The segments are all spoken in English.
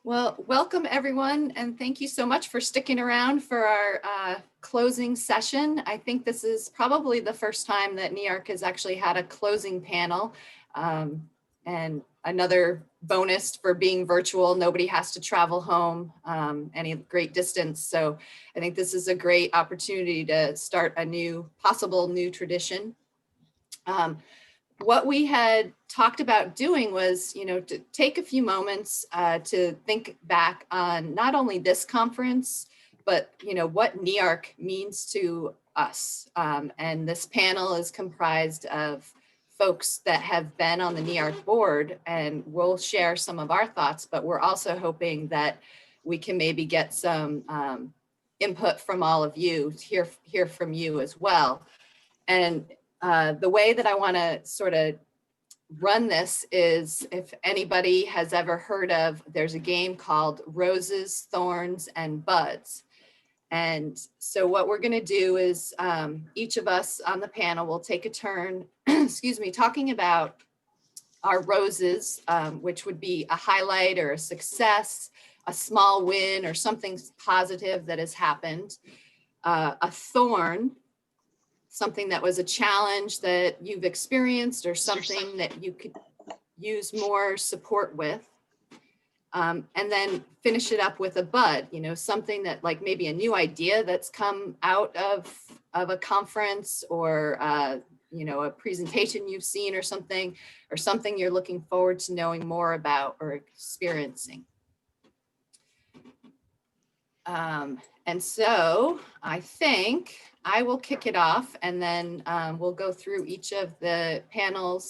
Well, welcome everyone, and thank you so much for sticking around for our closing session. I think this is probably the first time that NEARC has actually had a closing panel. And another bonus for being virtual, nobody has to travel home any great distance. So I think this is a great opportunity to start a possible new tradition. What we had talked about doing was, to take a few moments to think back on not only this conference, but, what NEARC means to us. And this panel is comprised of folks that have been on the NEARC board, and we'll share some of our thoughts, but we're also hoping that we can maybe get some input from all of you, hear from you as well. And the way that I want to sort of run this is, if anybody has ever heard of, there's a game called Roses, Thorns, and Buds. And so what we're going to do is each of us on the panel will take a turn, excuse me, talking about our roses, which would be a highlight or a success, a small win, or something positive that has happened. A thorn, something that was a challenge that you've experienced or something that you could use more support with. And then finish it up with a bud, something that, like, maybe a new idea that's come out of a conference, or a presentation you've seen, or something you're looking forward to knowing more about or experiencing. And so I think I will kick it off, and then we'll go through each of the panel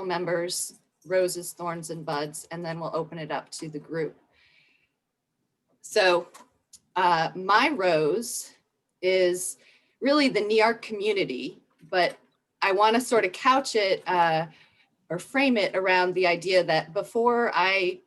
members, roses, thorns, and buds, and then we'll open it up to the group. So my rose is really the NEARC community, but I want to sort of couch it or frame it around the idea that before I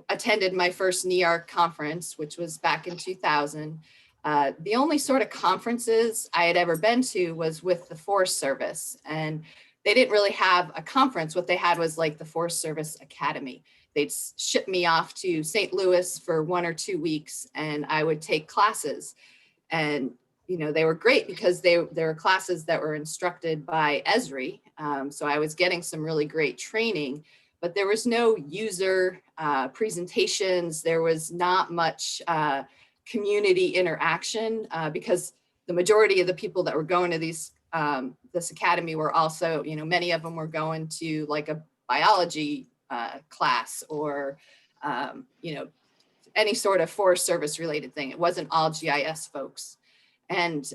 attended my first NEARC conference, which was back in 2000, the only sort of conferences I had ever been to was with the Forest Service, and they didn't really have a conference. What they had was like the Forest Service Academy. They'd ship me off to St. Louis for 1 or 2 weeks, and I would take classes. And they were great because they were classes that were instructed by Esri, so I was getting some really great training. But there was no user presentations. There was not much community interaction because the majority of the people that were going to this academy were also, many of them were going to like a biology class, or, any sort of Forest Service related thing. It wasn't all GIS folks. And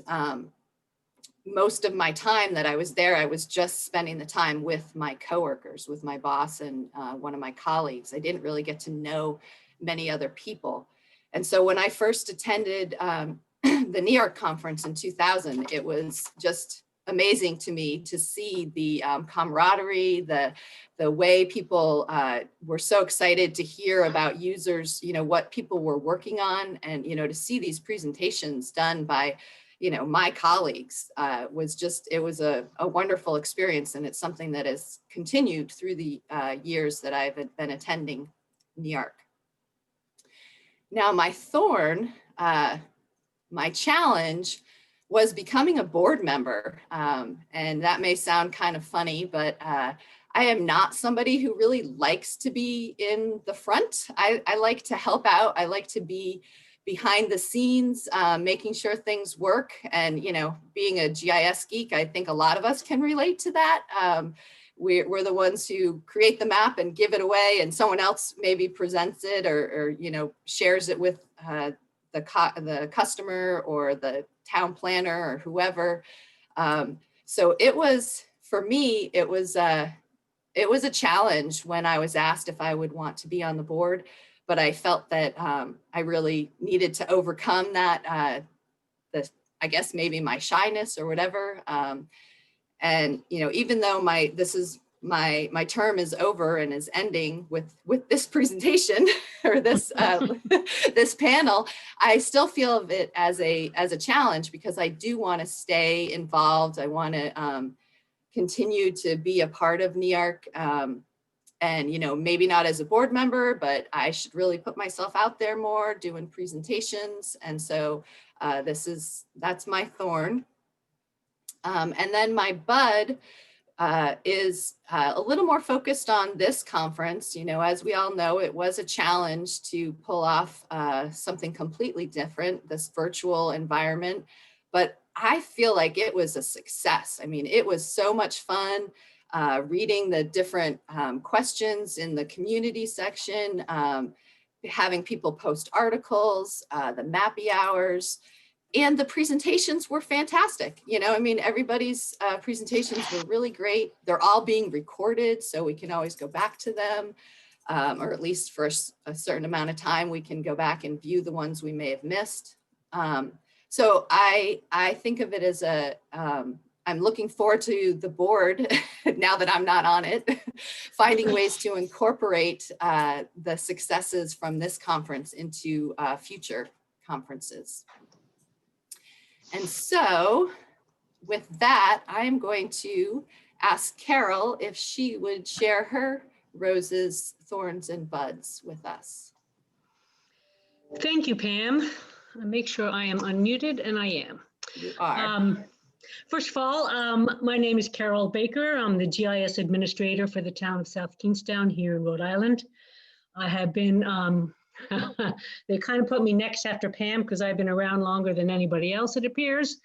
most of my time that I was there, I was just spending the time with my coworkers, with my boss and one of my colleagues. I didn't really get to know many other people. And so when I first attended the NEARC conference in 2000, it was just amazing to me to see the camaraderie, the way people were so excited to hear about users, what people were working on, and, to see these presentations done by my colleagues it was a wonderful experience. And it's something that has continued through the years that I've been attending NEARC. Now, my thorn, my challenge was becoming a board member. And that may sound kind of funny, but I am not somebody who really likes to be in the front. I like to help out. I like to be behind the scenes, making sure things work. And, being a GIS geek, I think a lot of us can relate to that. We're the ones who create the map and give it away, and someone else maybe presents it or shares it with the customer or the town planner or whoever. So it was, for me, it was a challenge when I was asked if I would want to be on the board. But I felt that I really needed to overcome that, I guess maybe my shyness or whatever. And even though my term is over and is ending with this presentation or this this panel, I still feel of it as a challenge, because I do want to stay involved. I want to continue to be a part of NEARC. And, you know, maybe not as a board member, but I should really put myself out there more, doing presentations. And so that's my thorn. And then my bud is a little more focused on this conference. You know, as we all know, it was a challenge to pull off something completely different, this virtual environment, but I feel like it was a success. I mean, it was so much fun reading the different questions in the community section, having people post articles, the Mappy hours, and the presentations were fantastic. You know, I mean, everybody's presentations were really great. They're all being recorded, so we can always go back to them, or at least for a certain amount of time, we can go back and view the ones we may have missed. So I think of it as I'm looking forward to the board, now that I'm not on it, finding ways to incorporate the successes from this conference into future conferences. And so with that, I'm going to ask Carol if she would share her roses, thorns, and buds with us. Thank you, Pam. I'll make sure I am unmuted, and I am. You are. First of all, my name is Carol Baker. I'm the GIS administrator for the town of South Kingstown here in Rhode Island. I have been, they kind of put me next after Pam because I've been around longer than anybody else, it appears.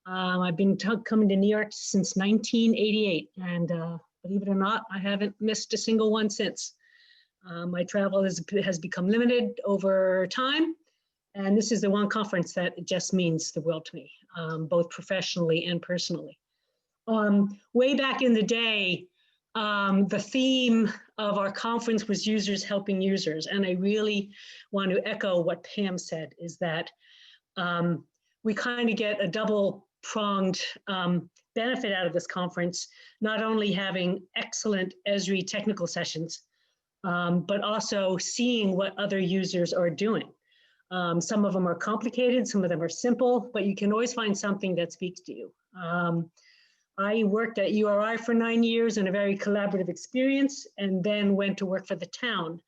I've been coming to NEARC since 1988, and believe it or not, I haven't missed a single one since. My travel has become limited over time, and this is the one conference that just means the world to me, both professionally and personally. Way back in the day, the theme of our conference was users helping users. And I really want to echo what Pam said, is that we kind of get a double-pronged benefit out of this conference, not only having excellent Esri technical sessions, but also seeing what other users are doing. Some of them are complicated, some of them are simple, but you can always find something that speaks to you. I worked at URI for 9 years in a very collaborative experience, and then went to work for the town.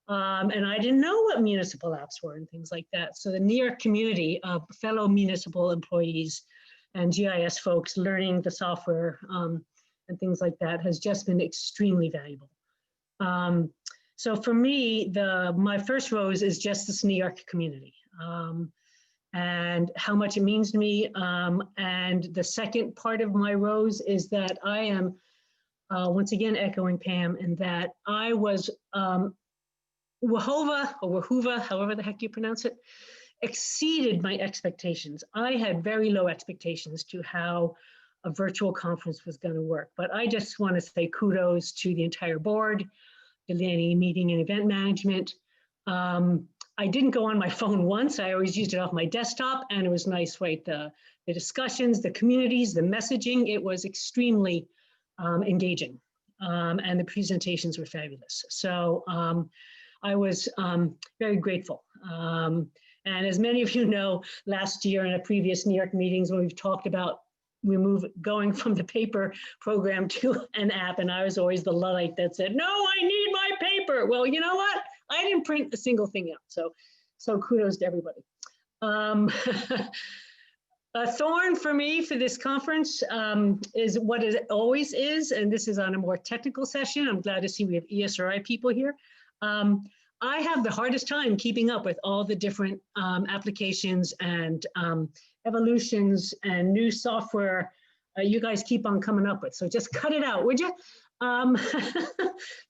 And I didn't know what municipal apps were and things like that. So the NEARC community of fellow municipal employees and GIS folks learning the software and things like that has just been extremely valuable. So for me, my first rose is just this NEARC community. And how much it means to me. And the second part of my rose is that I am, once again, echoing Pam, in that I was Wahova, however the heck you pronounce it, exceeded my expectations. I had very low expectations to how a virtual conference was going to work. But I just want to say kudos to the entire board, the meeting and event management. I didn't go on my phone once. I always used it off my desktop, and it was nice, right? The discussions, the communities, the messaging, it was extremely engaging. And the presentations were fabulous. So I was very grateful. And as many of you know, last year in a previous NEARC meetings, when we've talked about going from the paper program to an app, and I was always the Luddite that said, no, I need my paper. Well, you know what? I didn't print a single thing out. So kudos to everybody. A thorn for me for this conference is what it always is, and this is on a more technical session. I'm glad to see we have ESRI people here. I have the hardest time keeping up with all the different applications and evolutions and new software you guys keep on coming up with. So just cut it out, would you?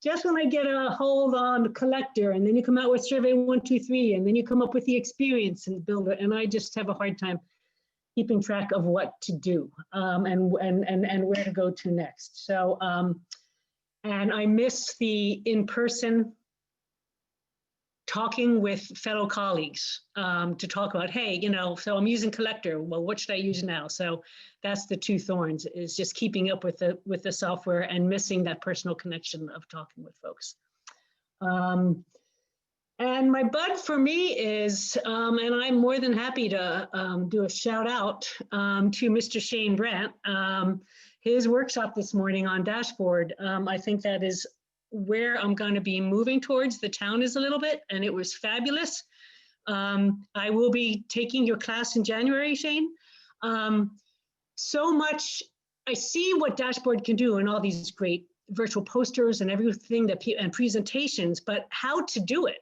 Just when I get a hold on the collector, and then you come out with survey 1, 2, 3, and then you come up with the experience and builder, and I just have a hard time keeping track of what to do and where to go to next. So, and I miss the in-person talking with fellow colleagues to talk about, hey, you know, so I'm using collector. Well, what should I use now? So that's the two thorns, is just keeping up with the software and missing that personal connection of talking with folks. And my bud for me is, and I'm more than happy to do a shout out to Mr. Shane Brandt. His workshop this morning on Dashboard, I think that is where I'm going to be moving towards. The town is a little bit, and it was fabulous. I will be taking your class in January, Shane. So much, I see what Dashboard can do and all these great virtual posters and everything that and presentations, but how to do it.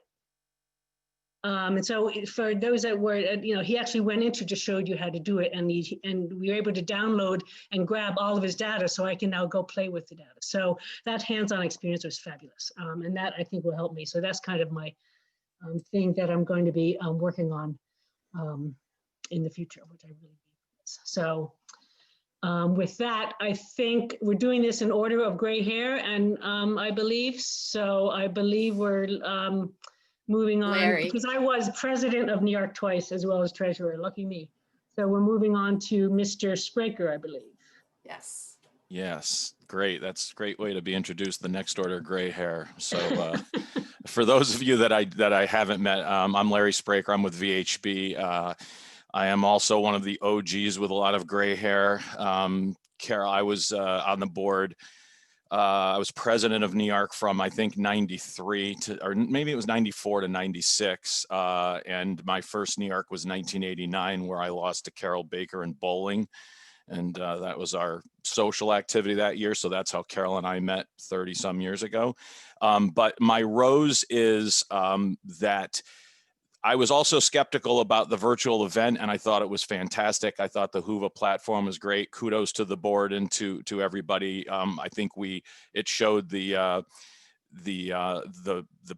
And so for those that were, he actually went into just showed you how to do it, and we were able to download and grab all of his data, so I can now go play with the data. So that hands-on experience was fabulous, and that I think will help me. So that's kind of my thing that I'm going to be working on in the future, which I really miss. So with that, I think we're doing this in order of gray hair, and I believe we're moving on, Larry. because I was president of NEARC twice as well as treasurer, lucky me. So we're moving on to Mr. Spraker, I believe. Yes. Yes, great. That's a great way to be introduced, the next order gray hair. So for those of you that I haven't met, I'm Larry Spraker. I'm with VHB. I am also one of the OGs with a lot of gray hair. Carol, I was on the board. I was president of NEARC from, I think, 93 to, or maybe it was 94 to 96. And my first NEARC was 1989, where I lost to Carol Baker in bowling. And that was our social activity that year. So that's how Carol and I met 30 some years ago. But my rose is that I was also skeptical about the virtual event, and I thought it was fantastic. I thought the Whova platform was great. Kudos to the board and to everybody. I think it showed the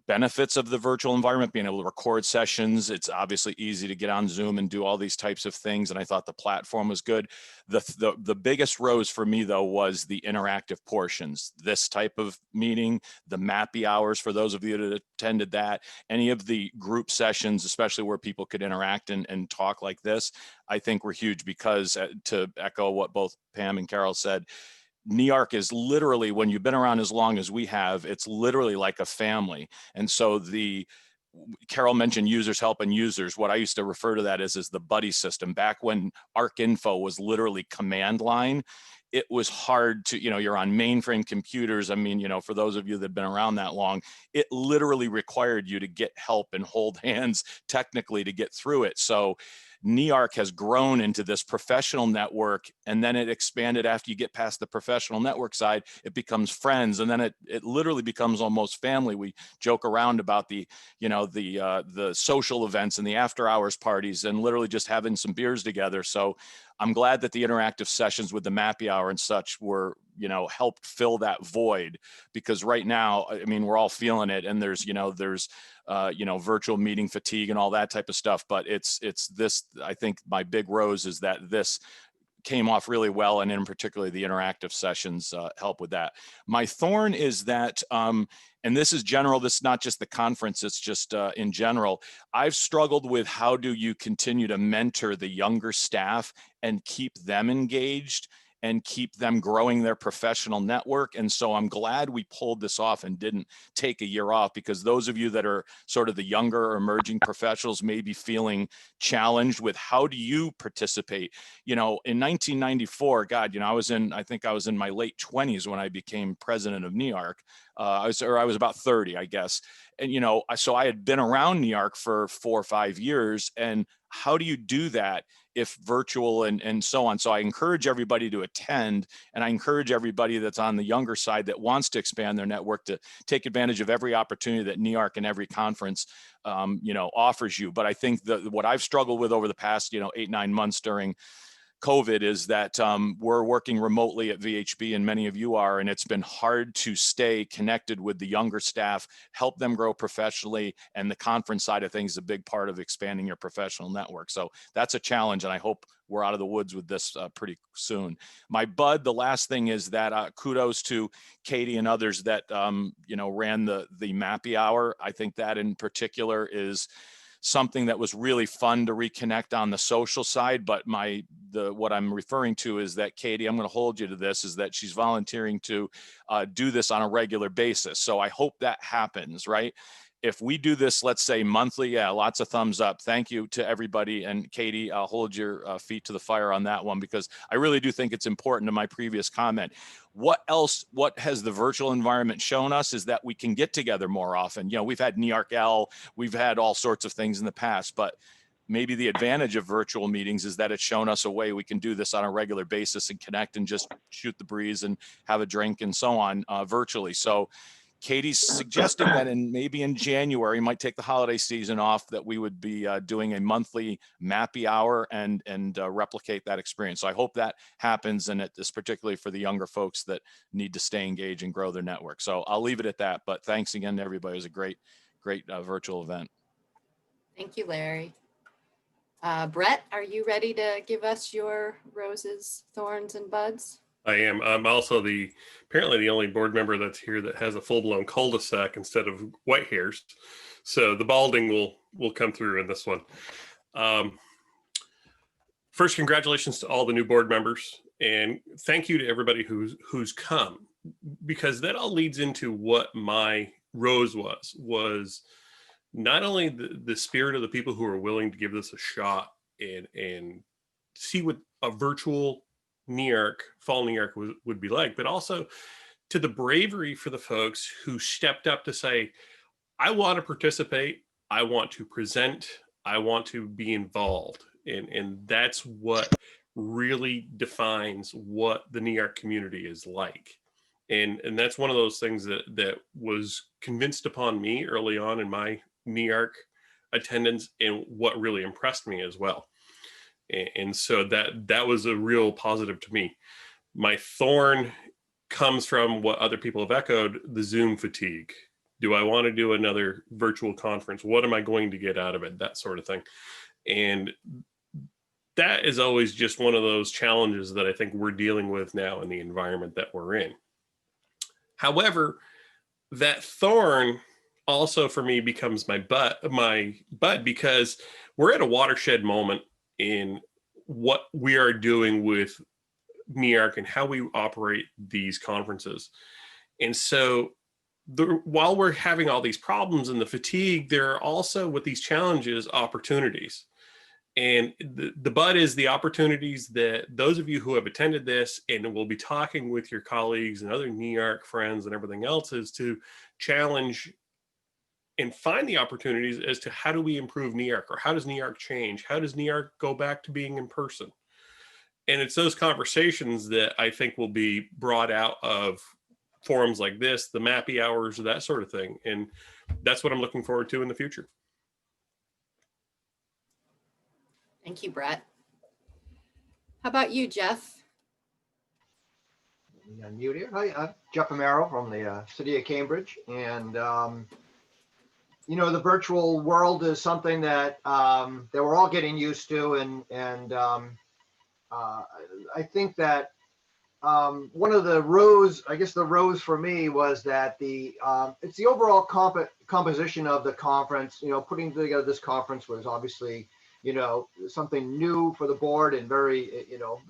benefits of the virtual environment, being able to record sessions. It's obviously easy to get on Zoom and do all these types of things. And I thought the platform was good. The biggest rose for me, though, was the interactive portions. This type of meeting, the MAPI hours, for those of you that attended that, any of the group sessions, especially where people could interact and talk like this, I think were huge, because to echo what both Pam and Carol said, NEARC is literally, when you've been around as long as we have, it's literally like a family. And so Carol mentioned users helping users. What I used to refer to that as the buddy system. Back when ARC Info was literally command line, it was hard to, you're on mainframe computers. I mean, for those of you that have been around that long, it literally required you to get help and hold hands technically to get through it. So NEARC has grown into this professional network, and then it expanded after you get past the professional network side. It becomes friends, and then it literally becomes almost family. We joke around about the social events and the after hours parties, and literally just having some beers together. So I'm glad that the interactive sessions with the MAPI hour and such were, helped fill that void, because right now, I mean, we're all feeling it, and there's virtual meeting fatigue and all that type of stuff. But it's this, I think my big rose is that this came off really well, and in particular the interactive sessions help with that. My thorn is that, and this is general, this is not just the conference, it's just in general, I've struggled with how do you continue to mentor the younger staff and keep them engaged and keep them growing their professional network. And so I'm glad we pulled this off and didn't take a year off, because those of you that are sort of the younger or emerging professionals may be feeling challenged with how do you participate. In 1994, God, I think I was in my late 20s when I became president of NEARC. I was about 30, I guess. And, so I had been around NEARC for 4 or 5 years. And how do you do that if virtual and so on? So I encourage everybody to attend, and I encourage everybody that's on the younger side that wants to expand their network to take advantage of every opportunity that NEARC and every conference, offers you. But I think what I've struggled with over the past, 8-9 months during COVID is that we're working remotely at VHB, and many of you are, and it's been hard to stay connected with the younger staff, help them grow professionally, and the conference side of things is a big part of expanding your professional network. So that's a challenge, and I hope we're out of the woods with this pretty soon. My bud, the last thing is that kudos to Katie and others that ran the MAPI hour. I think that in particular is something that was really fun to reconnect on the social side. But what I'm referring to is that Katie, I'm going to hold you to this, is that she's volunteering to do this on a regular basis. So I hope that happens, right? if we do this, let's say monthly, yeah, lots of thumbs up. Thank you to everybody. And Katie, I'll hold your feet to the fire on that one, because I really do think it's important to my previous comment. What has the virtual environment shown us is that we can get together more often. You know, we've had NEARC, we've had all sorts of things in the past, but maybe the advantage of virtual meetings is that it's shown us a way we can do this on a regular basis and connect and just shoot the breeze and have a drink and so on virtually. So Katie's suggesting that maybe in January, might take the holiday season off, that we would be doing a monthly MAPI hour and replicate that experience. So I hope that happens, and it is particularly for the younger folks that need to stay engaged and grow their network. So I'll leave it at that, but thanks again to everybody. It was a great virtual event. Thank you, Larry. Brett, are you ready to give us your roses, thorns, and buds? I am. I'm also apparently the only board member that's here that has a full-blown cul-de-sac instead of white hairs. So the balding will come through in this one. First, congratulations to all the new board members, and thank you to everybody who's come, because that all leads into what my rose was not only the spirit of the people who are willing to give this a shot and see what a virtual NEARC, fall NEARC would be like, but also to the bravery for the folks who stepped up to say, I want to participate, I want to present, I want to be involved. And that's what really defines what the NEARC community is like. And that's one of those things that was convinced upon me early on in my NEARC attendance, and what really impressed me as well. And so that was a real positive to me. My thorn comes from what other people have echoed, the Zoom fatigue. Do I want to do another virtual conference? What am I going to get out of it? That sort of thing. And that is always just one of those challenges that I think we're dealing with now in the environment that we're in. However, that thorn also for me becomes my bud, because we're at a watershed moment in what we are doing with NEARC and how we operate these conferences. And so while we're having all these problems and the fatigue, there are also, with these challenges, opportunities. And the bud is the opportunities that those of you who have attended this and will be talking with your colleagues and other NEARC friends and everything else, is to challenge and find the opportunities as to how do we improve NEARC, or how does NEARC change? How does NEARC go back to being in person? And it's those conversations that I think will be brought out of forums like this, the MAPI hours, that sort of thing. And that's what I'm looking forward to in the future. Thank you, Brett. How about you, Jeff? Unmute here. Hi, I'm Jeff Amaro from the city of Cambridge, and you know, the virtual world is something that that we're all getting used to, and I think that one of the rows, I guess the rows for me, was that it's the overall composition of the conference. You know, putting together this conference was obviously, you know, something new for the board and very, you know,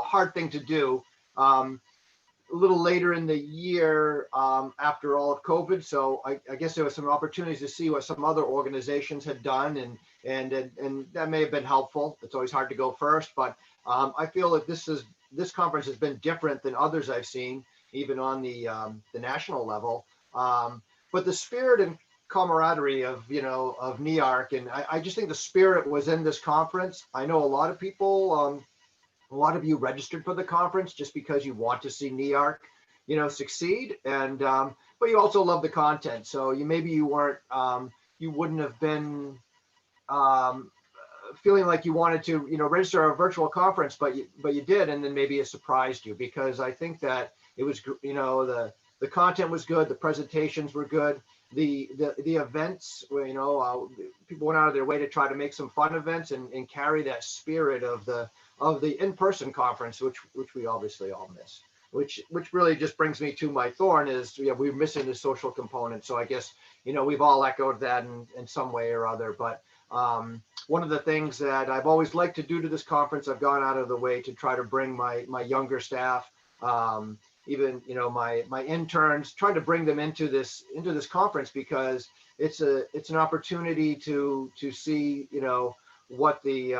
hard thing to do. A little later in the year, after all of COVID, so I guess there were some opportunities to see what some other organizations had done, and that may have been helpful. It's always hard to go first, but I feel that this conference has been different than others I've seen, even on the national level. But the spirit and camaraderie of NEARC, and I just think the spirit was in this conference. I know a lot of people. A lot of you registered for the conference just because you want to see NEARC, you know, succeed, and but you also love the content. So you wouldn't have been feeling like you wanted to, you know, register a virtual conference, but you did, and then maybe it surprised you, because I think that it was, you know, the content was good, the presentations were good, the events were, you know, people went out of their way to try to make some fun events and carry that spirit of the in-person conference, which we obviously all miss, which really just brings me to my thorn is, you know, we're missing the social component. So I guess, you know, we've all echoed that in some way or other, but one of the things that I've always liked to do to this conference, I've gone out of the way to try to bring my younger staff, even, you know, my interns, trying to bring them into this conference, because it's an opportunity to see, you know, what the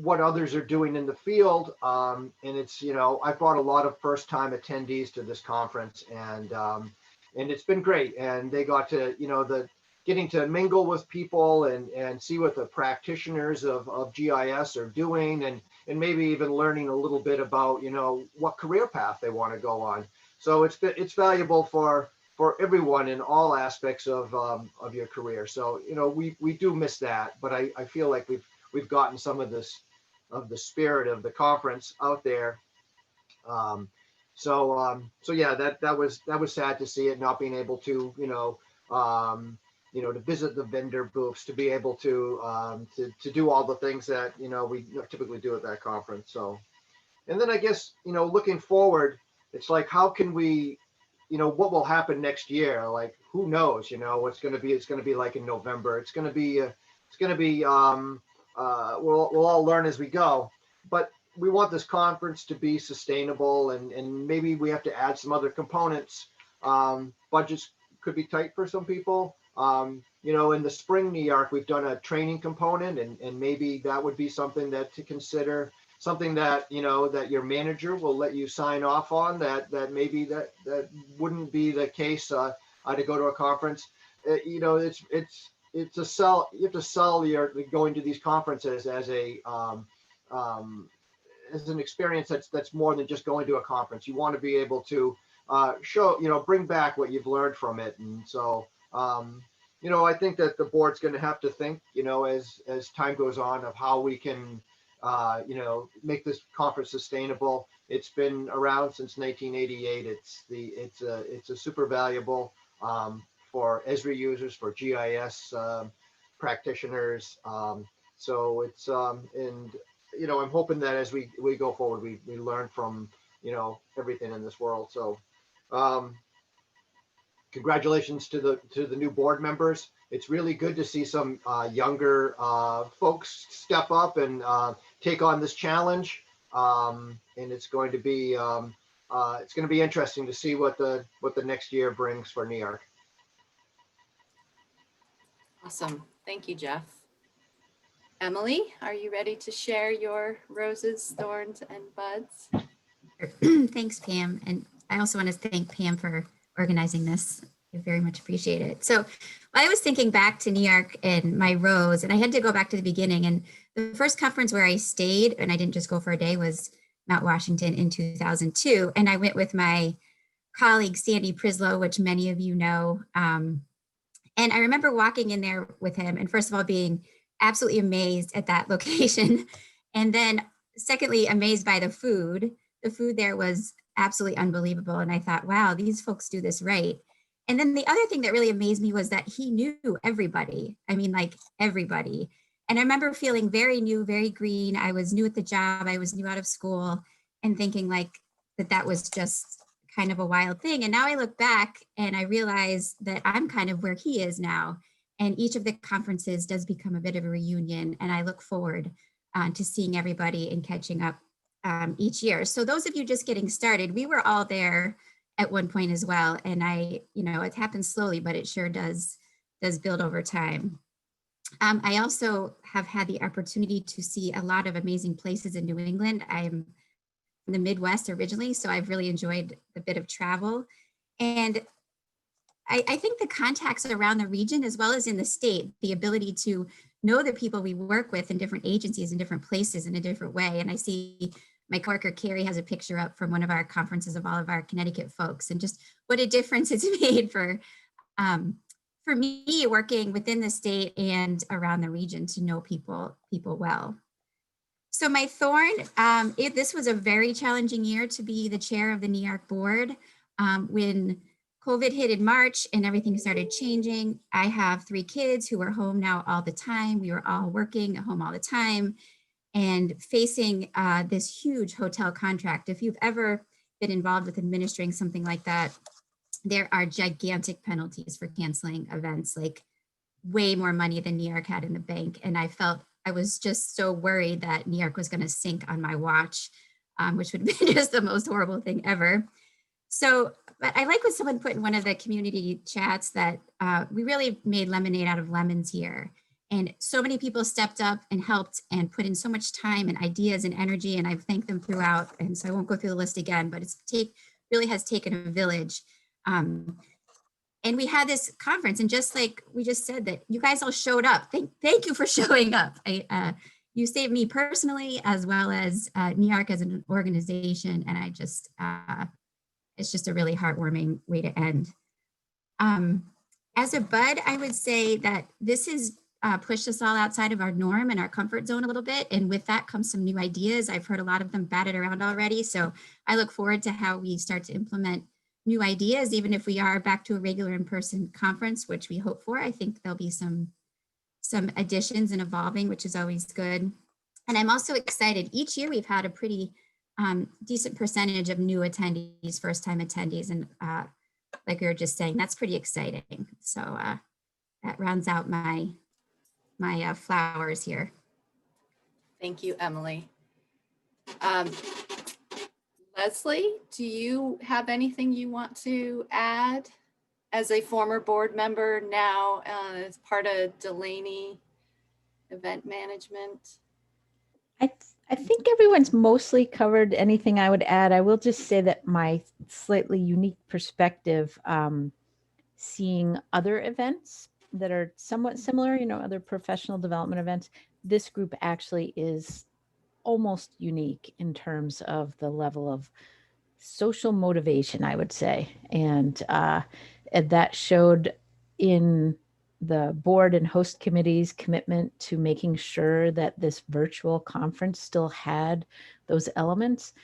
what others are doing in the field. And it's, you know, I've brought a lot of first time attendees to this conference, and it's been great. And they got to, you know, getting to mingle with people and see what the practitioners of GIS are doing, and maybe even learning a little bit about, you know, what career path they want to go on. So it's valuable for everyone in all aspects of your career. So, you know, we do miss that, but I feel like we've gotten some of the spirit of the conference out there. So yeah, that was sad to see it not being able to, to visit the vendor booths, to be able to do all the things that, you know, we typically do at that conference. So, and then I guess, you know, looking forward, it's like, how can we, you know, what will happen next year? Like, who knows, you know, what's going to be, it's going to be like in November. It's going to be, we'll all learn as we go, but we want this conference to be sustainable, and maybe we have to add some other components. Budgets could be tight for some people. You know, in the spring NEARC, we've done a training component, and maybe that would be something that to consider, something that, you know, that your manager will let you sign off on, that maybe that wouldn't be the case to go to a conference. You know, it's a sell. You have to sell your going to these conferences as an experience that's more than just going to a conference. You want to be able to show, you know, bring back what you've learned from it. And so, you know, I think that the board's going to have to think, you know, as time goes on, of how we can, you know, make this conference sustainable. It's been around since 1988. It's a super valuable for Esri users, for GIS practitioners. So it's and you know, I'm hoping that as we go forward, we learn from, you know, everything in this world. So congratulations to the new board members. It's really good to see some younger folks step up and take on this challenge. And it's going to be interesting to see what the next year brings for NEARC. Awesome. Thank you, Jeff. Emily, are you ready to share your roses, thorns, and buds? Thanks, Pam. And I also want to thank Pam for organizing this. I very much appreciate it. So I was thinking back to NEARC and my rose, and I had to go back to the beginning. And the first conference where I stayed, and I didn't just go for a day, was Mount Washington in 2002. And I went with my colleague, Sandy Prislow, which many of you know. And I remember walking in there with him, and first of all, being absolutely amazed at that location. And then secondly, amazed by the food. The food there was absolutely unbelievable. And I thought, wow, these folks do this right. And then the other thing that really amazed me was that he knew everybody. I mean, like everybody. And I remember feeling very new, very green. I was new at the job. I was new out of school, and thinking like that was just kind of a wild thing. And now I look back and I realize that I'm kind of where he is now. And each of the conferences does become a bit of a reunion. And I look forward to seeing everybody and catching up each year. So those of you just getting started, we were all there at one point as well. And it happens slowly, but it sure does build over time. I also have had the opportunity to see a lot of amazing places in New England. I'm in the Midwest originally, so I've really enjoyed a bit of travel. And I think the contacts around the region, as well as in the state, the ability to know the people we work with in different agencies in different places in a different way. And I see my coworker Carrie has a picture up from one of our conferences of all of our Connecticut folks, and just what a difference it's made for me working within the state and around the region to know people well. So my thorn, this was a very challenging year to be the chair of the NEARC board. When COVID hit in March and everything started changing, I have 3 kids who are home now all the time. We were all working at home all the time and facing this huge hotel contract. If you've ever been involved with administering something like that, there are gigantic penalties for canceling events, like way more money than NEARC had in the bank. And I was just so worried that NEARC was going to sink on my watch. which would have been just the most horrible thing ever. So, but I like what someone put in one of the community chats that we really made lemonade out of lemons here. And so many people stepped up and helped and put in so much time and ideas and energy. And I've thanked them throughout. And so I won't go through the list again, but really has taken a village. And we had this conference, and just like we just said, that you guys all showed up. Thank you for showing up. You saved me personally, as well as NEARC as an organization. And I just, it's just a really heartwarming way to end. As a bud, I would say that this has pushed us all outside of our norm and our comfort zone a little bit. And with that comes some new ideas. I've heard a lot of them batted around already. So I look forward to how we start to implement new ideas, even if we are back to a regular in-person conference, which we hope for. I think there'll be some additions and evolving, which is always good. And I'm also excited. Each year we've had a pretty decent percentage of new attendees, first-time attendees. And like we were just saying, that's pretty exciting. So that rounds out my flowers here. Thank you, Emily. Leslie, do you have anything you want to add as a former board member now as part of Delaney Event Management? I think everyone's mostly covered anything I would add. I will just say that my slightly unique perspective, seeing other events that are somewhat similar, other professional development events, this group actually is almost unique in terms of the level of social motivation, I would say. And that showed in the board and host committee's commitment to making sure that this virtual conference still had those elements.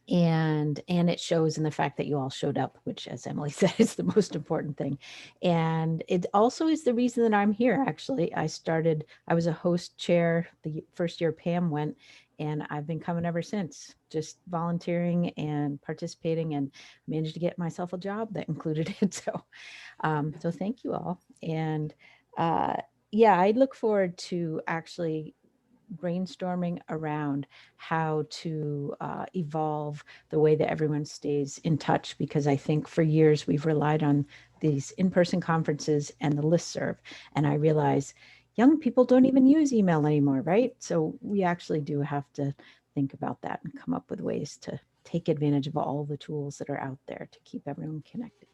And it shows in the fact that you all showed up, which, as Emily said, is the most important thing. And it also is the reason that I'm here. Actually, I was a host chair the first year Pam went, and I've been coming ever since, just volunteering and participating, and managed to get myself a job that included it. So thank you all. And yeah, I look forward to actually brainstorming around how to evolve the way that everyone stays in touch, because I think for years we've relied on these in-person conferences and the listserv, and I realize young people don't even use email anymore, right? So we actually do have to think about that and come up with ways to take advantage of all the tools that are out there to keep everyone connected.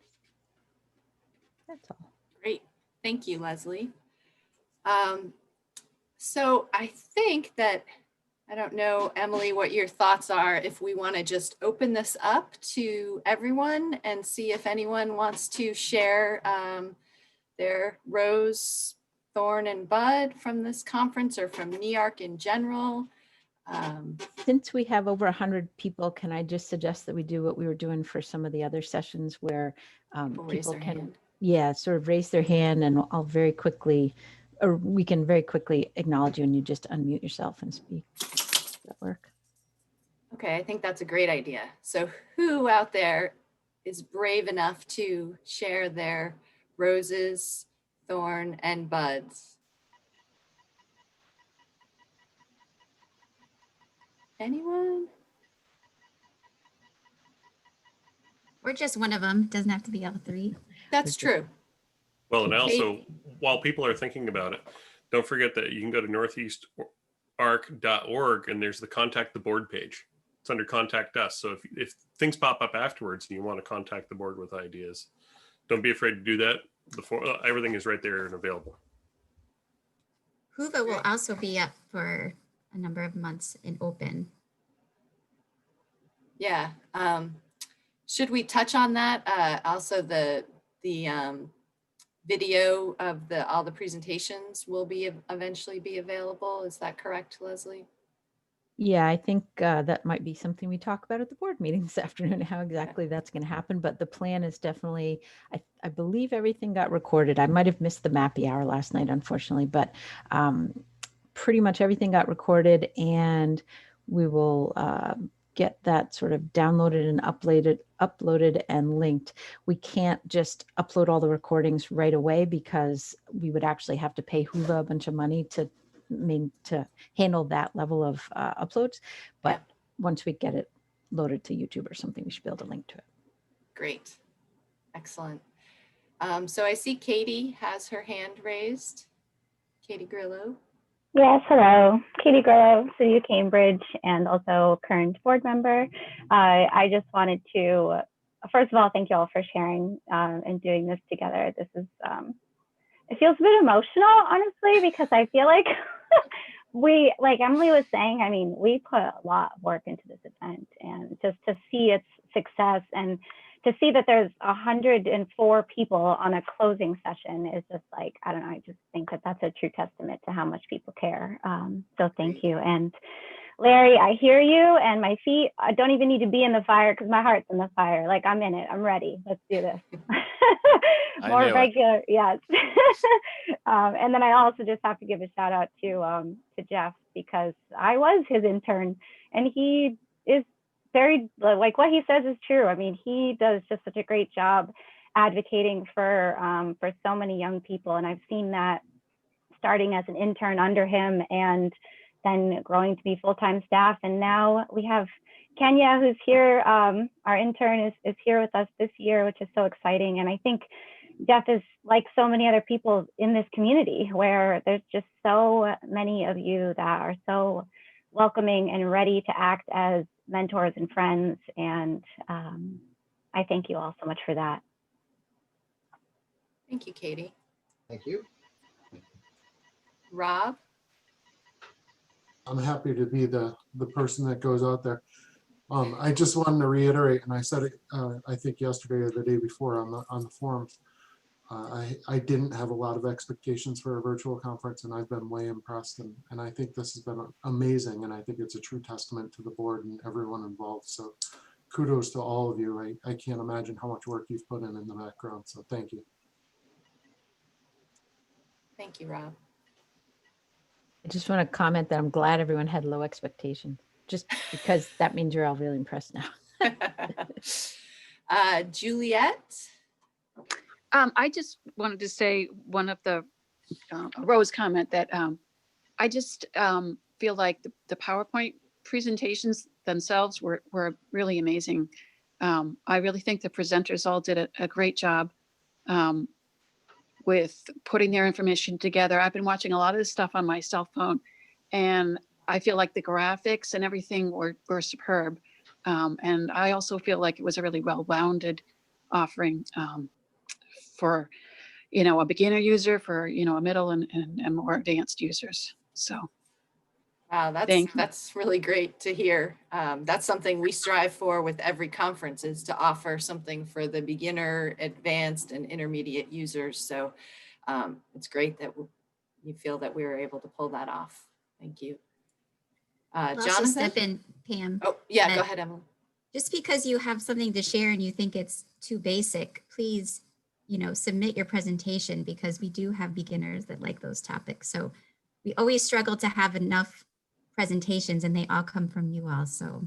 That's all. Great. Thank you, Leslie. So I think that, I don't know, Emily, what your thoughts are if we want to just open this up to everyone and see if anyone wants to share their rose, thorn, and bud from this conference or from NEARC in general. Since we have over 100 people, can I just suggest that we do what we were doing for some of the other sessions where people can, sort of raise their hand, and I'll very quickly, or we can very quickly acknowledge you and you just unmute yourself and speak. Does that work? Okay, I think that's a great idea. So who out there is brave enough to share their roses, thorn, and buds? Anyone? Or just one of them, doesn't have to be all three. That's true. Well, and also, while people are thinking about it, don't forget that you can go to northeastarc.org and there's the contact the board page. It's under contact us. So if things pop up afterwards and you want to contact the board with ideas, don't be afraid to do that. Everything is right there and available. Huva will also be up for a number of months and open. Yeah. Should we touch on that? Also, the video of all the presentations will eventually be available. Is that correct, Leslie? Yeah, I think that might be something we talk about at the board meeting this afternoon, how exactly that's going to happen. But the plan is definitely, I believe everything got recorded. I might have missed the Mappy Hour last night, unfortunately, but pretty much everything got recorded, and we will get that sort of downloaded and uploaded and linked. We can't just upload all the recordings right away because we would actually have to pay Huva a bunch of money to to handle that level of uploads. But once we get it loaded to YouTube or something, we should be able to link to it. Great. Excellent. So I see Katie has her hand raised. Katie Grillo. Yes, hello. Katie Grillo, City of Cambridge, and also current board member. I just wanted to, first of all, thank you all for sharing and doing this together. This is, it feels a bit emotional, honestly, because I feel like we, like Emily was saying, I mean, we put a lot of work into this event, and just to see its success and to see that there's 104 people on a closing session is just like, I don't know, I just think that that's a true testament to how much people care. So thank you. And Larry, I hear you, and my feet, I don't even need to be in the fire because my heart's in the fire. Like, I'm in it, I'm ready, let's do this. More regular, yes. And then I also just have to give a shout out to Jeff, because I was his intern, and he is very, like what he says is true. I mean, he does just such a great job advocating for so many young people. And I've seen that starting as an intern under him and then growing to be full-time staff. And now we have Kenya, who's here. Our intern is here with us this year, which is so exciting. And I think Jeff is like so many other people in this community, where there's just so many of you that are so welcoming and ready to act as mentors and friends. And I thank you all so much for that. Thank you, Katie. Thank you. Rob? I'm happy to be the person that goes out there. I just wanted to reiterate, and I said it, I think yesterday or the day before on the forums, I didn't have a lot of expectations for a virtual conference, and I've been way impressed, and I think this has been amazing, and I think it's a true testament to the board and everyone involved. So kudos to all of you. I can't imagine how much work you've put in the background, so thank you. Thank you, Rob. I just want to comment that I'm glad everyone had low expectations, just because that means you're all really impressed now. Juliet? I just wanted to say one of the Rose comment that I just feel like the PowerPoint presentations themselves were really amazing. I really think the presenters all did a great job with putting their information together. I've been watching a lot of this stuff on my cell phone, and I feel like the graphics and everything were superb. And I also feel like it was a really well-rounded offering for, a beginner user, for, a middle and more advanced users. So. Wow, that's really great to hear. That's something we strive for with every conference, is to offer something for the beginner, advanced, and intermediate users. So it's great that you feel that we were able to pull that off. Thank you. I'll also Jonathan? step in, Pam. Oh, yeah, go ahead, Emily. Just because you have something to share and you think it's too basic, please, submit your presentation, because we do have beginners that like those topics. So we always struggle to have enough presentations, and they all come from you all. So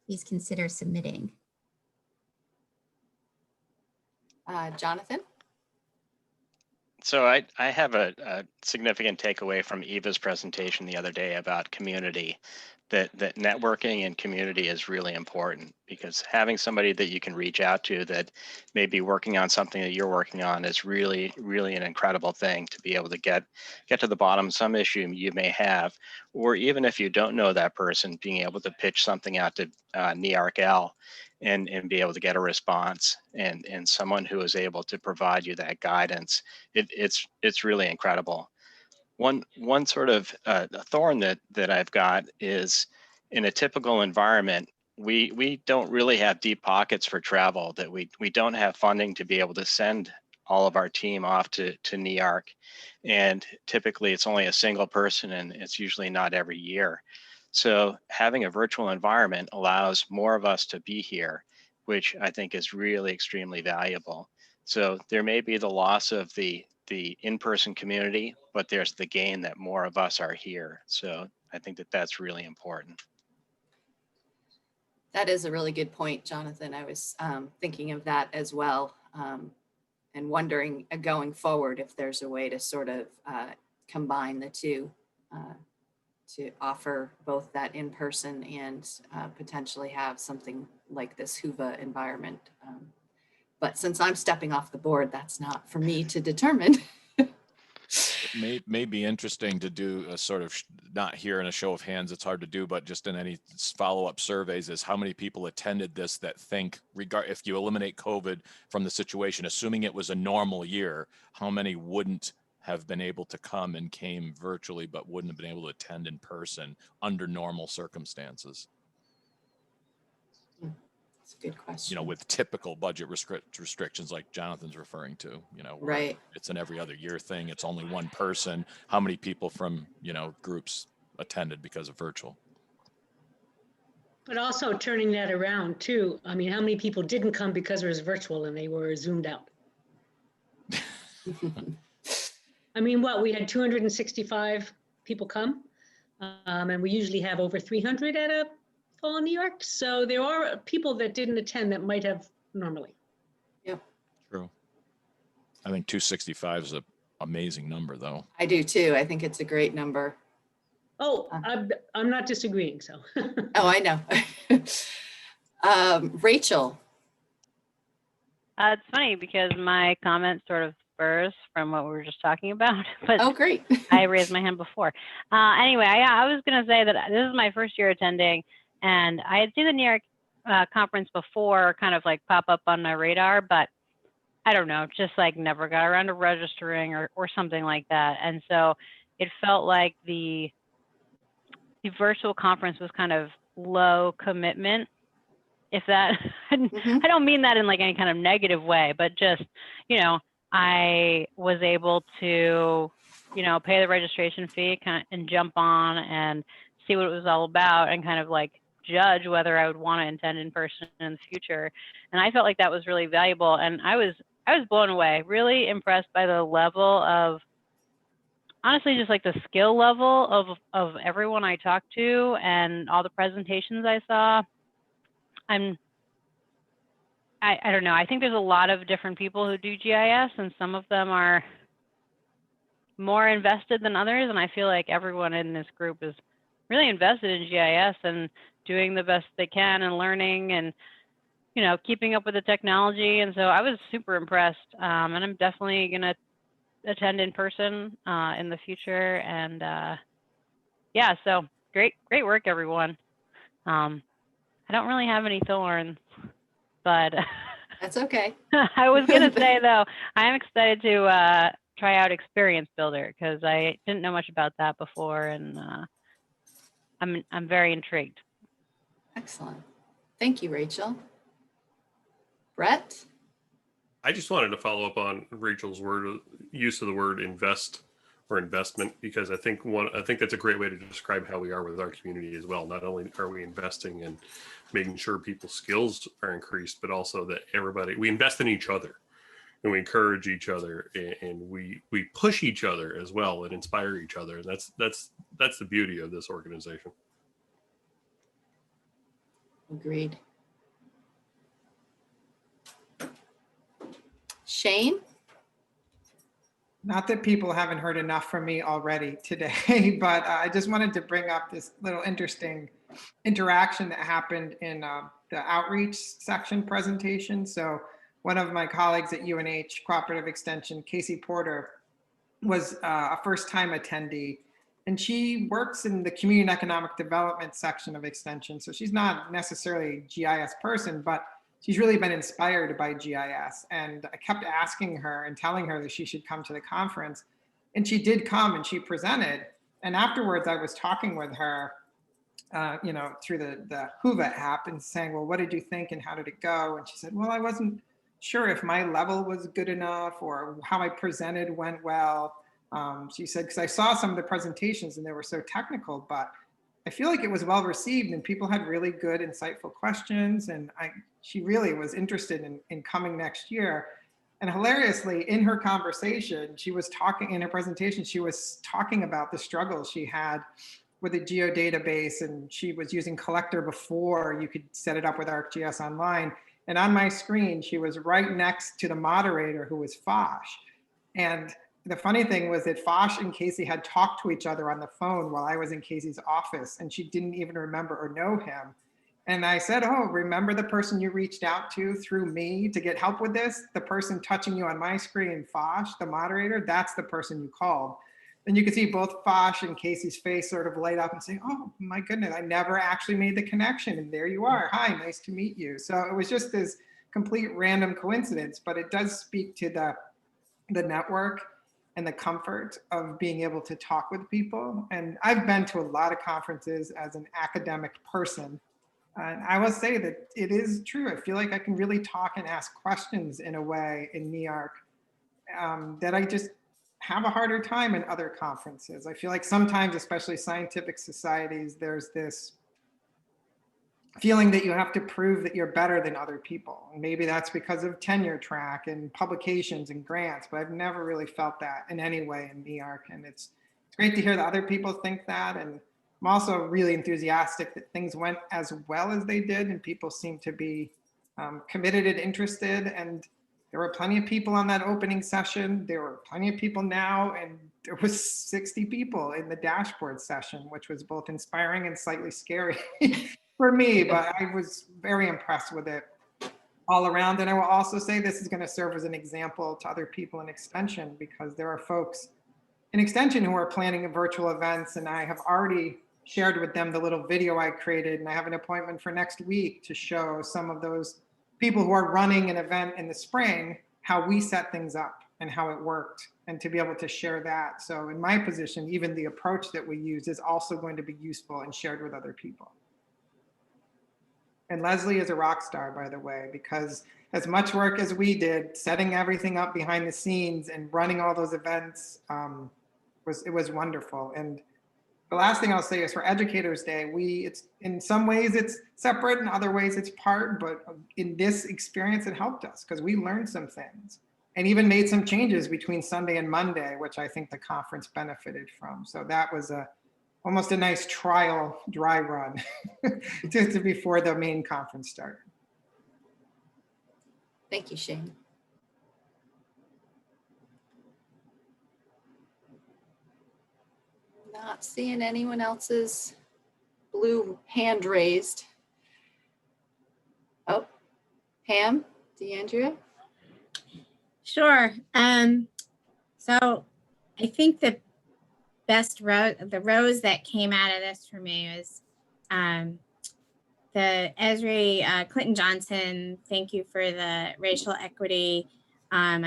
please consider submitting. Jonathan? So I have a significant takeaway from Eva's presentation the other day about community, that networking and community is really important, because having somebody that you can reach out to that may be working on something that you're working on is really, really an incredible thing, to be able to get to the bottom of some issue you may have, or even if you don't know that person, being able to pitch something out to NEARC and be able to get a response, and someone who is able to provide you that guidance. It's really incredible. One sort of thorn that I've got is, in a typical environment, we don't really have deep pockets for travel, that we don't have funding to be able to send all of our team off to NEARC. And typically it's only a single person, and it's usually not every year. So having a virtual environment allows more of us to be here, which I think is really extremely valuable. So there may be the loss of the in-person community, but there's the gain that more of us are here. So I think that that's really important. That is a really good point, Jonathan. I was thinking of that as well, and wondering going forward if there's a way to sort of combine the two. to offer both that in person and potentially have something like this Huva environment. But since I'm stepping off the board, that's not for me to determine. It may be interesting to do a sort of, not here in a show of hands, it's hard to do, but just in any follow-up surveys, is how many people attended this that think, if you eliminate COVID from the situation, assuming it was a normal year, how many wouldn't have been able to come and came virtually, but wouldn't have been able to attend in person under normal circumstances? That's a good question. You know, with typical budget restrictions like Jonathan's referring to, you know, where Right. it's an every other year thing. It's only one person. How many people from, you know, groups attended because of virtual? But also turning that around too. I mean, how many people didn't come because it was virtual and they were zoomed out? I mean, we had 265 people come, and we usually have over 300 at a fall in NEARC. So there are people that didn't attend that might have normally. Yep. True. I think 265 is an amazing number, though. I do too. I think it's a great number. Oh, I'm not disagreeing, so. Oh, I know. Rachel. It's funny because my comment sort of spurs from what we were just talking about, but Oh, great. I raised my hand before. Anyway, I was going to say that this is my first year attending, and I had seen the NEARC conference before kind of like pop up on my radar, but I don't know, just like never got around to registering or something like that. And so it felt like the virtual conference was kind of low commitment. If that, I don't mean that in like any kind of negative way, but just, you know, I was able to, you know, pay the registration fee and jump on and see what it was all about and kind of like judge whether I would want to attend in person in the future. And I felt like that was really valuable. And I was blown away, really impressed by the level of, honestly, just like the skill level of everyone I talked to and all the presentations I saw. I don't know. I think there's a lot of different people who do GIS, and some of them are more invested than others. And I feel like everyone in this group is really invested in GIS and doing the best they can and learning and, you know, keeping up with the technology. And so I was super impressed. And I'm definitely going to attend in person in the future. And yeah, so great work, everyone. I don't really have any thorns, but That's okay. I was going to say though, I am excited to try out Experience Builder because I didn't know much about that before, and I'm very intrigued. Excellent. Thank you, Rachel. Brett? I just wanted to follow up on Rachel's use of the word invest or investment, because I think that's a great way to describe how we are with our community as well. Not only are we investing in making sure people's skills are increased, but also that we invest in each other and we encourage each other and we push each other as well and inspire each other. And that's the beauty of this organization. Agreed. Shane? Not that people haven't heard enough from me already today, but I just wanted to bring up this little interesting interaction that happened in the outreach section presentation. So one of my colleagues at UNH Cooperative Extension, Casey Porter, was a first-time attendee, and she works in the Community and Economic Development section of Extension. So she's not necessarily a GIS person, but she's really been inspired by GIS. And I kept asking her and telling her that she should come to the conference. And she did come and she presented. And afterwards, I was talking with her, you know, through the Huva app and saying, well, what did you think and how did it go? And she said, well, I wasn't sure if my level was good enough or how I presented went well. She said, because I saw some of the presentations and they were so technical, but I feel like it was well received and people had really good, insightful questions. And she really was interested in coming next year. And hilariously, in her conversation, she was talking, in her presentation, she was talking about the struggles she had with the geodatabase, and she was using Collector before you could set it up with ArcGIS Online. And on my screen, she was right next to the moderator who was Fosh. And the funny thing was that Foch and Casey had talked to each other on the phone while I was in Casey's office, and she didn't even remember or know him. And I said, oh, remember the person you reached out to through me to get help with this? The person touching you on my screen, Foch, the moderator, that's the person you called. And you could see both Foch and Casey's face sort of light up and say, oh my goodness, I never actually made the connection. And there you are. Hi, nice to meet you. So it was just this complete random coincidence, but it does speak to the network and the comfort of being able to talk with people. And I've been to a lot of conferences as an academic person. And I will say that it is true. I feel like I can really talk and ask questions in a way in NEARC that I just have a harder time in other conferences. I feel like sometimes, especially scientific societies, there's this feeling that you have to prove that you're better than other people. And maybe that's because of tenure track and publications and grants, but I've never really felt that in any way in NEARC. And it's great to hear that other people think that. And I'm also really enthusiastic that things went as well as they did, and people seem to be committed and interested. And there were plenty of people on that opening session. There were plenty of people now, and there was 60 people in the dashboard session, which was both inspiring and slightly scary for me, but I was very impressed with it all around. And I will also say this is going to serve as an example to other people in Extension, because there are folks in Extension who are planning virtual events, and I have already shared with them the little video I created, and I have an appointment for next week to show some of those people who are running an event in the spring how we set things up and how it worked, and to be able to share that. So in my position, even the approach that we use is also going to be useful and shared with other people. And Leslie is a rock star, by the way, because as much work as we did setting everything up behind the scenes and running all those events, it was wonderful. And the last thing I'll say is for Educators Day, it's in some ways it's separate, in other ways it's part, but in this experience it helped us because we learned some things and even made some changes between Sunday and Monday, which I think the conference benefited from. So that was almost a nice trial dry run just before the main conference started. Thank you, Shane. Not seeing anyone else's blue hand raised. Oh, Pam, DeAndrea? Sure. So I think the best the rose that came out of this for me was the Esri Clinton Johnson. Thank you for the racial equity. I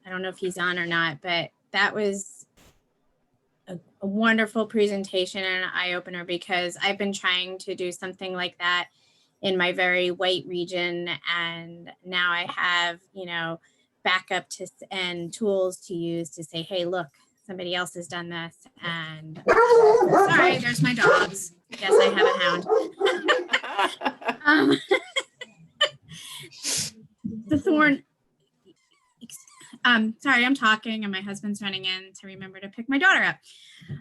don't know if he's on or not, but that was a wonderful presentation and an eye opener, because I've been trying to do something like that in my very white region, and now I have, backup and tools to use to say, hey, look, somebody else has done this. And sorry, there's my dogs. Yes, I have a hound. The thorn. Sorry, I'm talking and my husband's running in to remember to pick my daughter up.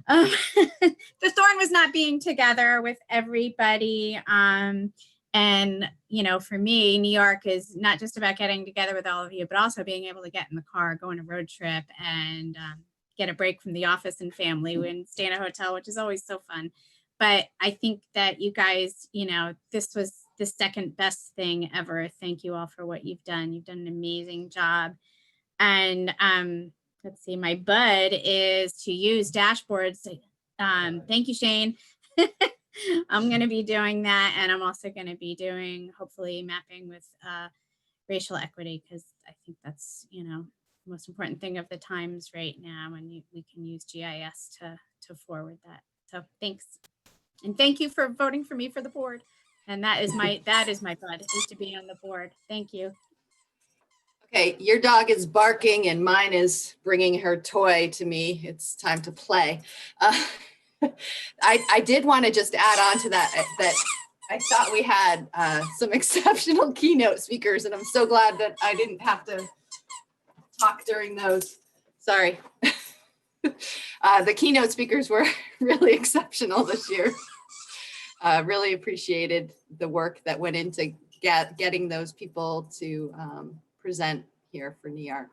The thorn was not being together with everybody. And, for me, NEARC is not just about getting together with all of you, but also being able to get in the car, go on a road trip, and get a break from the office and family and stay in a hotel, which is always so fun. But I think that you guys, this was the second best thing ever. Thank you all for what you've done. You've done an amazing job. And let's see, my bud is to use dashboards. Thank you, Shane. I'm going to be doing that. And I'm also going to be doing, hopefully, mapping with racial equity, because I think that's, the most important thing of the times right now. And we can use GIS to forward that. So thanks. And thank you for voting for me for the board. And that is my bud, is to be on the board. Thank you. Okay, your dog is barking and mine is bringing her toy to me. It's time to play. I did want to just add on to that I thought we had some exceptional keynote speakers, and I'm so glad that I didn't have to talk during those. Sorry. The keynote speakers were really exceptional this year. Really appreciated the work that went into getting those people to present here for NEARC.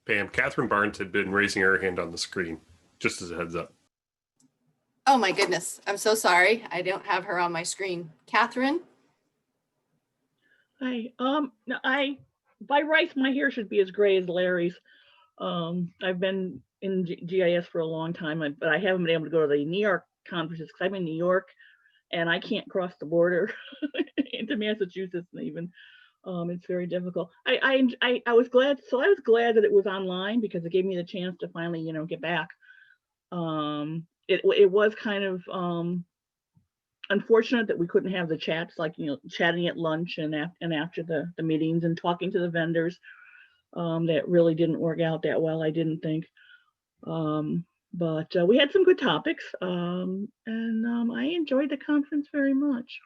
Pam, Catherine Barnes had been raising her hand on the screen, just as a heads up. Oh my goodness. I'm so sorry. I don't have her on my screen. Catherine? Hi. No, by rights, my hair should be as gray as Larry's. I've been in GIS for a long time, but I haven't been able to go to the NEARC conferences because I'm in New York and I can't cross the border into Massachusetts even. It's very difficult. I was glad. So I was glad that it was online because it gave me the chance to finally, get back. It was kind of unfortunate that we couldn't have the chats, like, chatting at lunch and after the meetings and talking to the vendors. That really didn't work out that well, I didn't think. But we had some good topics, and I enjoyed the conference very much.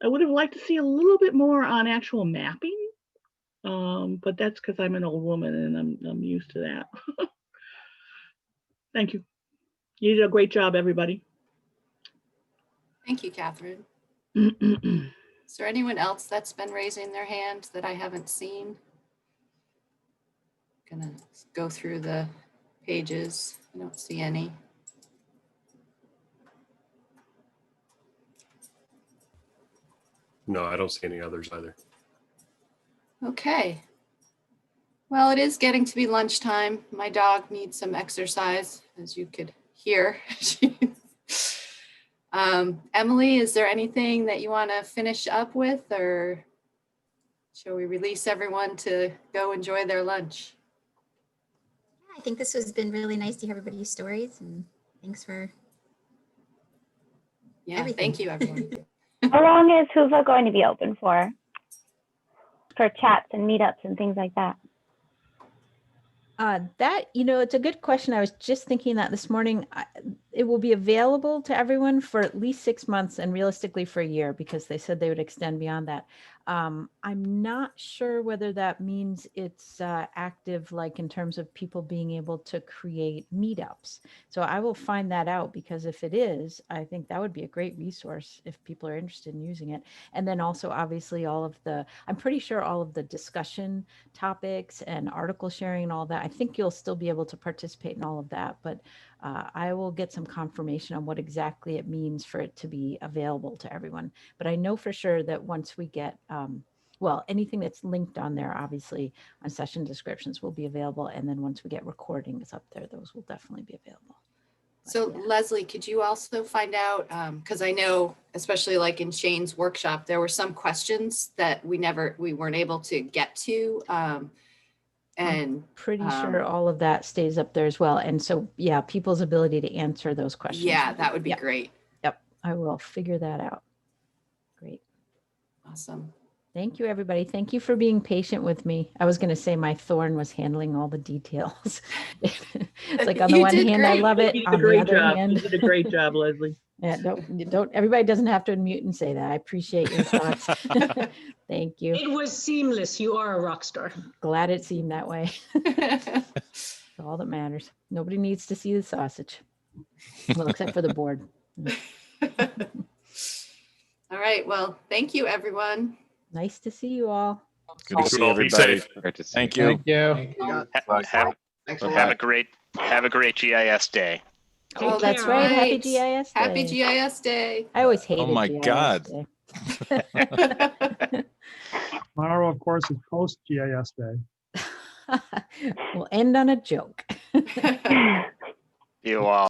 I would have liked to see a little bit more on actual mapping, but that's because I'm an old woman and I'm used to that. Thank you. You did a great job, everybody. Thank you, Catherine. Is there anyone else that's been raising their hand that I haven't seen? Gonna go through the pages. I don't see any. No, I don't see any others either. Okay. Well, it is getting to be lunchtime. My dog needs some exercise, as you could hear. Emily, is there anything that you want to finish up with, or shall we release everyone to go enjoy their lunch? I think this has been really nice to hear everybody's stories, and thanks for everything. Thank you, everyone. How long is Hoover going to be open for chats and meetups and things like that? It's a good question. I was just thinking that this morning. It will be available to everyone for at least 6 months and realistically for a year, because they said they would extend beyond that. I'm not sure whether that means it's active, like in terms of people being able to create meetups. So I will find that out, because if it is, I think that would be a great resource if people are interested in using it. And then also, obviously, I'm pretty sure all of the discussion topics and article sharing and all that, I think you'll still be able to participate in all of that. But I will get some confirmation on what exactly it means for it to be available to everyone. But I know for sure that once we get, anything that's linked on there, obviously, on session descriptions will be available. And then once we get recordings up there, those will definitely be available. So Leslie, could you also find out, because I know, especially like in Shane's workshop, there were some questions that we weren't able to get to. And pretty sure all of that stays up there as well. And so, yeah, people's ability to answer those questions. Yeah, that would be great. Yep, I will figure that out. Great. Awesome. Thank you, everybody. Thank you for being patient with me. I was going to say my thorn was handling all the details. It's like on the one hand, I love it. You did On a great the other job. hand, You did a great job, Leslie. Yeah, don't. Everybody doesn't have to unmute and say that. I appreciate your thoughts. Thank you. It was seamless. You are a rock star. Glad it seemed that way. That's all that matters. Nobody needs to see the sausage. Well, except for the board. All right. Well, thank you, everyone. Nice to see you all. Good to see everybody. Thank you. Thank you. Have a great GIS day. Oh, that's right. Happy GIS Day. Happy GIS Day. I always hated Oh my GIS God. Day. Tomorrow, of course, is post GIS Day. We'll end on a joke. You all.